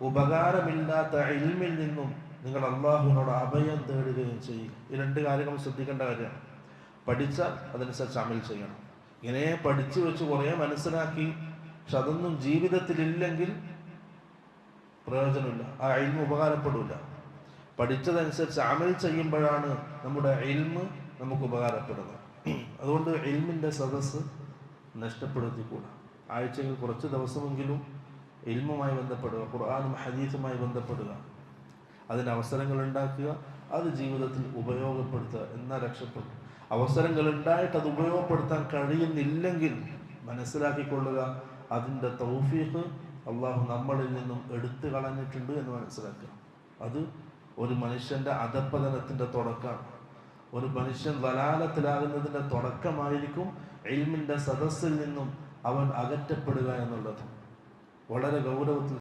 ഉപകാരമില്ലാത്ത ഇൽമിൽ നിന്നും നിങ്ങൾ അള്ളാഹുവിനോട് അഭയം തേടുകയും ചെയ്യും. ഈ രണ്ട് കാര്യങ്ങൾ ശ്രദ്ധിക്കേണ്ട കാര്യമാണ്. പഠിച്ചാൽ അതനുസരിച്ച് അമൽ ചെയ്യണം. ഇങ്ങനെ പഠിച്ചു വെച്ച് കുറേ മനസ്സിലാക്കി പക്ഷെ അതൊന്നും ജീവിതത്തിലില്ലെങ്കിൽ പ്രയോജനമില്ല, ആ ഇൽമ് ഉപകാരപ്പെടില്ല. പഠിച്ചതനുസരിച്ച് അമൽ ചെയ്യുമ്പോഴാണ് നമ്മുടെ ഇൽമ് നമുക്ക് ഉപകാരപ്പെടുന്നത്. അതുകൊണ്ട് ഇൽമിൻ്റെ സദസ്സ് നഷ്ടപ്പെടുത്തിക്കൂടാ. ആഴ്ചയിൽ കുറച്ച് ദിവസമെങ്കിലും ഇൽമുമായി ബന്ധപ്പെടുക, ഖുർആനും ഹദീസുമായി ബന്ധപ്പെടുക, അതിന് അവസരങ്ങൾ ഉണ്ടാക്കുക, അത് ജീവിതത്തിൽ ഉപയോഗപ്പെടുത്തുക, എന്നാൽ രക്ഷപ്പെടും. അവസരങ്ങൾ ഉണ്ടായിട്ട് അത് ഉപയോഗപ്പെടുത്താൻ കഴിയുന്നില്ലെങ്കിൽ മനസ്സിലാക്കിക്കൊള്ളുക, അതിൻ്റെ തൗഫീഖ് അള്ളാഹു നമ്മളിൽ നിന്നും എടുത്തു കളഞ്ഞിട്ടുണ്ട് എന്ന് മനസ്സിലാക്കുക. അത് ഒരു മനുഷ്യൻ്റെ അധപ്പതനത്തിൻ്റെ തുടക്കമാണ്. ഒരു മനുഷ്യൻ ദലാലത്തിലാകുന്നതിൻ്റെ തുടക്കമായിരിക്കും ഇൽമിൻ്റെ സദസ്സിൽ നിന്നും അവൻ അകറ്റപ്പെടുക എന്നുള്ളത്. വളരെ ഗൗരവത്തിൽ